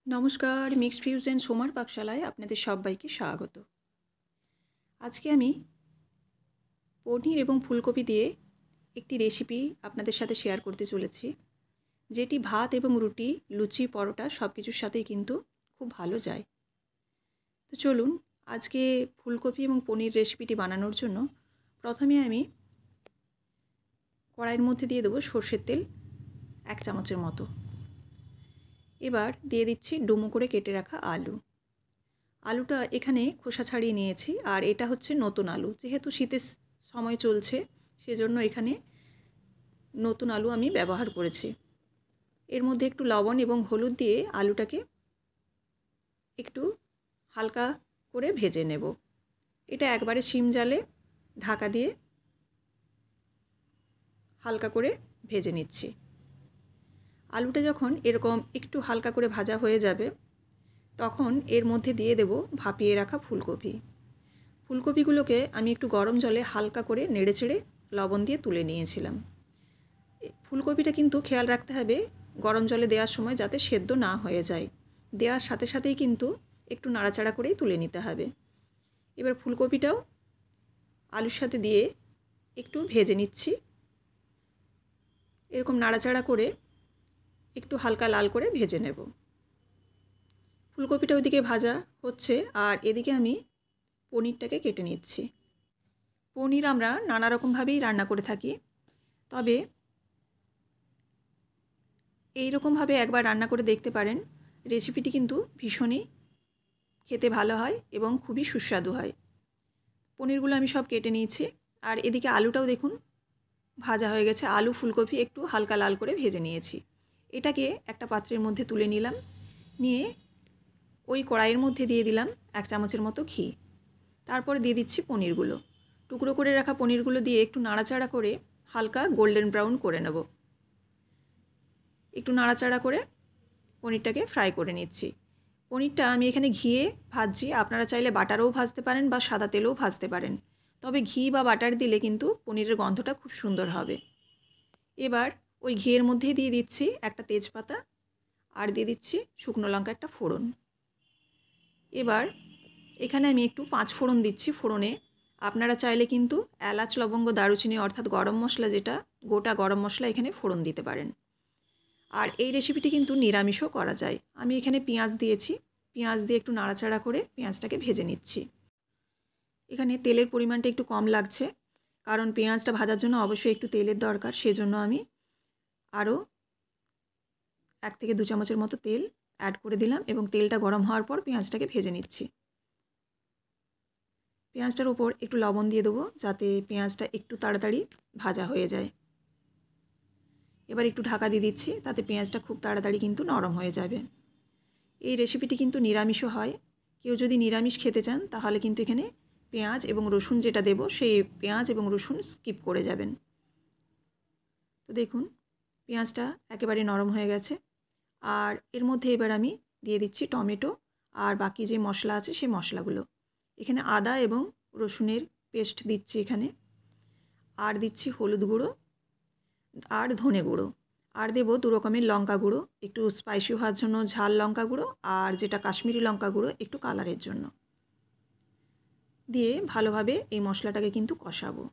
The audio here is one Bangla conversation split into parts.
নমস্কার, মিক্সড ফিউশন সোমার পাকশালায় আপনাদের সবাইকে স্বাগত। আজকে আমি পনির এবং ফুলকপি দিয়ে একটি রেসিপি আপনাদের সাথে শেয়ার করতে চলেছি, যেটি ভাত এবং রুটি, লুচি, পরোটা সব কিছুর সাথেই কিন্তু খুব ভালো যায়। তো চলুন, আজকে ফুলকপি এবং পনির রেসিপিটি বানানোর জন্য প্রথমে আমি কড়াইয়ের মধ্যে দিয়ে দেবো সর্ষের তেল 1 চামচের মতো। এবার দিয়ে দিচ্ছি ডুমো করে কেটে রাখা আলু। আলুটা এখানে খোসা ছাড়িয়ে নিয়েছি, আর এটা হচ্ছে নতুন আলু। যেহেতু শীতের সময় চলছে, সেজন্য এখানে নতুন আলু আমি ব্যবহার করেছি। এর মধ্যে একটু লবণ এবং হলুদ দিয়ে আলুটাকে একটু হালকা করে ভেজে নেব। এটা একবারে সিম জালে ঢাকা দিয়ে হালকা করে ভেজে নিচ্ছি। আলুটা যখন এরকম একটু হালকা করে ভাজা হয়ে যাবে, তখন এর মধ্যে দিয়ে দেব ভাপিয়ে রাখা ফুলকপি। ফুলকপিগুলোকে আমি একটু গরম জলে হালকা করে নেড়েচেড়ে লবণ দিয়ে তুলে নিয়েছিলাম। ফুলকপিটা কিন্তু খেয়াল রাখতে হবে গরম জলে দেওয়ার সময় যাতে সেদ্ধ না হয়ে যায়। দেওয়ার সাথে সাথেই কিন্তু একটু নাড়াচাড়া করেই তুলে নিতে হবে। এবার ফুলকপিটাও আলুর সাথে দিয়ে একটু ভেজে নিচ্ছি। এরকম নাড়াচাড়া করে একটু হালকা লাল করে ভেজে নেব। ফুলকপিটা ওইদিকে ভাজা হচ্ছে, আর এদিকে আমি পনিরটাকে কেটে নিচ্ছি। পনির আমরা নানা রকমভাবেই রান্না করে থাকি, তবে এই রকমভাবে একবার রান্না করে দেখতে পারেন। রেসিপিটি কিন্তু ভীষণই খেতে ভালো হয় এবং খুবই সুস্বাদু হয়। পনিরগুলো আমি সব কেটে নিয়েছি, আর এদিকে আলুটাও দেখুন ভাজা হয়ে গেছে। আলু ফুলকপি একটু হালকা লাল করে ভেজে নিয়েছি। এটাকে একটা পাত্রের মধ্যে তুলে নিলাম। নিয়ে ওই কড়াইয়ের মধ্যে দিয়ে দিলাম 1 চামচের মতো ঘি। তারপরে দিয়ে দিচ্ছি পনিরগুলো। টুকরো করে রাখা পনিরগুলো দিয়ে একটু নাড়াচাড়া করে হালকা গোল্ডেন ব্রাউন করে নেব। একটু নাড়াচাড়া করে পনিরটাকে ফ্রাই করে নিচ্ছি। পনিরটা আমি এখানে ঘিয়ে ভাজছি। আপনারা চাইলে বাটারেও ভাজতে পারেন বা সাদা তেলেও ভাজতে পারেন। তবে ঘি বা বাটার দিলে কিন্তু পনিরের গন্ধটা খুব সুন্দর হবে। এবার ওই ঘিয়ের মধ্যেই দিয়ে দিচ্ছি একটা তেজপাতা, আর দিয়ে দিচ্ছি শুকনো লঙ্কা একটা ফোড়ন। এবার এখানে আমি একটু 5 ফোড়ন দিচ্ছি। ফোড়নে আপনারা চাইলে কিন্তু এলাচ, লবঙ্গ, দারুচিনি অর্থাৎ গরম মশলা, যেটা গোটা গরম মশলা, এখানে ফোড়ন দিতে পারেন। আর এই রেসিপিটি কিন্তু নিরামিষও করা যায়। আমি এখানে পেঁয়াজ দিয়েছি। পেঁয়াজ দিয়ে একটু নাড়াচাড়া করে পেঁয়াজটাকে ভেজে নিচ্ছি। এখানে তেলের পরিমাণটা একটু কম লাগছে, কারণ পেঁয়াজটা ভাজার জন্য অবশ্যই একটু তেলের দরকার। সেজন্য আমি আরও 1 থেকে 2 চামচের মতো তেল অ্যাড করে দিলাম, এবং তেলটা গরম হওয়ার পর পেঁয়াজটাকে ভেজে নিচ্ছি। পেঁয়াজটার উপর একটু লবণ দিয়ে দেবো, যাতে পেঁয়াজটা একটু তাড়াতাড়ি ভাজা হয়ে যায়। এবার একটু ঢাকা দিয়ে দিচ্ছি, তাতে পেঁয়াজটা খুব তাড়াতাড়ি কিন্তু নরম হয়ে যাবে। এই রেসিপিটি কিন্তু নিরামিষও হয়। কেউ যদি নিরামিষ খেতে চান, তাহলে কিন্তু এখানে পেঁয়াজ এবং রসুন যেটা দেব, সেই পেঁয়াজ এবং রসুন স্কিপ করে যাবেন। তো দেখুন, পেঁয়াজটা একেবারে নরম হয়ে গেছে। আর এর মধ্যে এবার আমি দিয়ে দিচ্ছি টমেটো আর বাকি যে মশলা আছে সেই মশলাগুলো। এখানে আদা এবং রসুনের পেস্ট দিচ্ছি এখানে, আর দিচ্ছি হলুদ গুঁড়ো আর ধনে গুঁড়ো, আর দেবো 2 রকমের লঙ্কা গুঁড়ো, একটু স্পাইসি হওয়ার জন্য ঝাল লঙ্কা গুঁড়ো, আর যেটা কাশ্মীরি লঙ্কা গুঁড়ো একটু কালারের জন্য। দিয়ে ভালোভাবে এই মশলাটাকে কিন্তু কষাবো।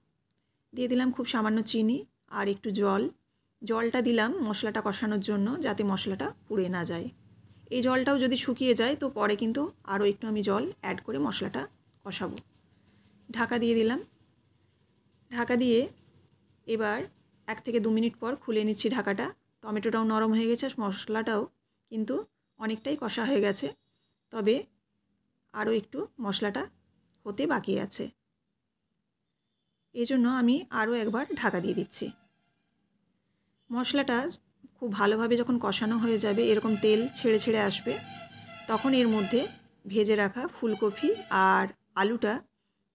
দিয়ে দিলাম খুব সামান্য চিনি আর একটু জল। জলটা দিলাম মশলাটা কষানোর জন্য, যাতে মশলাটা পুড়ে না যায়। এই জলটাও যদি শুকিয়ে যায়, তো পরে কিন্তু আরও একটু আমি জল অ্যাড করে মশলাটা কষাবো। ঢাকা দিয়ে দিলাম। ঢাকা দিয়ে এবার 1 থেকে 2 মিনিট পর খুলে নিচ্ছি ঢাকাটা। টমেটোটাও নরম হয়ে গেছে, মশলাটাও কিন্তু অনেকটাই কষা হয়ে গেছে, তবে আরও একটু মশলাটা হতে বাকি আছে। এই জন্য আমি আরও একবার ঢাকা দিয়ে দিচ্ছি। মশলাটা খুব ভালোভাবে যখন কষানো হয়ে যাবে, এরকম তেল ছেড়ে ছেড়ে আসবে, তখন এর মধ্যে ভেজে রাখা ফুলকপি আর আলুটা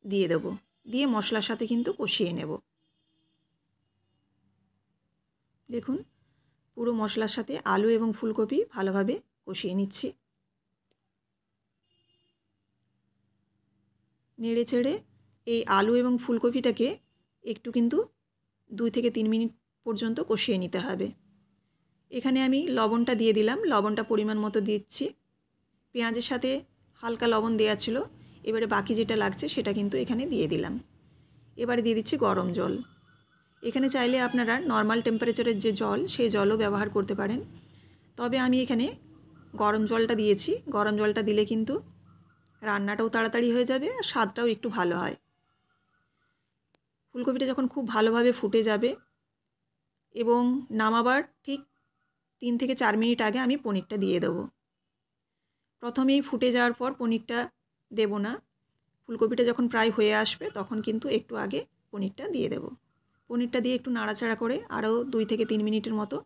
দিয়ে দেব। দিয়ে মশলার সাথে কিন্তু কষিয়ে নেব। দেখুন, পুরো মশলার সাথে আলু এবং ফুলকপি ভালোভাবে কষিয়ে নিচ্ছি। নেড়ে চেড়ে এই আলু এবং ফুলকপিটাকে একটু কিন্তু 2 থেকে 3 মিনিট পর্যন্ত কষিয়ে নিতে হবে। এখানে আমি লবণটা দিয়ে দিলাম। লবণটা পরিমাণ মতো দিচ্ছি। পেঁয়াজের সাথে হালকা লবণ দেওয়া ছিল। এবারে বাকি যেটা লাগছে সেটা কিন্তু এখানে দিয়ে দিলাম। এবারে দিয়ে দিচ্ছি গরম জল। এখানে চাইলে আপনারা নর্মাল টেম্পারেচারের যে জল সেই জলও ব্যবহার করতে পারেন, তবে আমি এখানে গরম জলটা দিয়েছি। গরম জলটা দিলে কিন্তু রান্নাটাও তাড়াতাড়ি হয়ে যাবে আর স্বাদটাও একটু ভালো হয়। ফুলকপিটা যখন খুব ভালোভাবে ফুটে যাবে এবং নামাবার ঠিক 3 থেকে 4 মিনিট আগে আমি পনিরটা দিয়ে দেবো। প্রথমেই ফুটে যাওয়ার পর পনিরটা দেব না। ফুলকপিটা যখন প্রায় হয়ে আসবে তখন কিন্তু একটু আগে পনিরটা দিয়ে দেব। পনিরটা দিয়ে একটু নাড়াচাড়া করে আরও 2 থেকে 3 মিনিটের মতো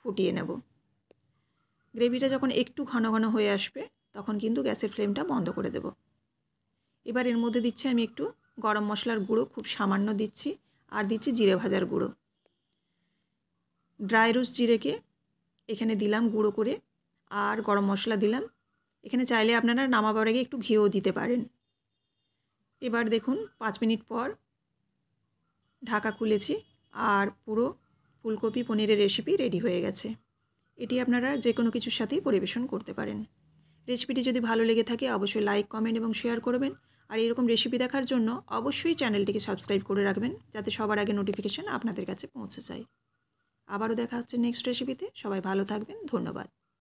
ফুটিয়ে নেব। গ্রেভিটা যখন একটু ঘন ঘন হয়ে আসবে তখন কিন্তু গ্যাসের ফ্লেমটা বন্ধ করে দেব। এবার এর মধ্যে দিচ্ছি আমি একটু গরম মশলার গুঁড়ো, খুব সামান্য দিচ্ছি, আর দিচ্ছি জিরে ভাজার গুঁড়ো। ড্রাই রোস্ট জিরেকে এখানে দিলাম গুঁড়ো করে, আর গরম মশলা দিলাম। এখানে চাইলে আপনারা নামাবার আগে একটু ঘিও দিতে পারেন। এবার দেখুন 5 মিনিট পর ঢাকা খুলেছি আর পুরো ফুলকপি পনিরের রেসিপি রেডি হয়ে গেছে। এটি আপনারা যে কোনো কিছুর সাথেই পরিবেশন করতে পারেন। রেসিপিটি যদি ভালো লেগে থাকে অবশ্যই লাইক, কমেন্ট এবং শেয়ার করবেন। আর এরকম রেসিপি দেখার জন্য অবশ্যই চ্যানেলটিকে সাবস্ক্রাইব করে রাখবেন, যাতে সবার আগে নোটিফিকেশান আপনাদের কাছে পৌঁছে যায়। আবারও দেখা হচ্ছে নেক্সট রেসিপিতে। সবাই ভালো থাকবেন। ধন্যবাদ।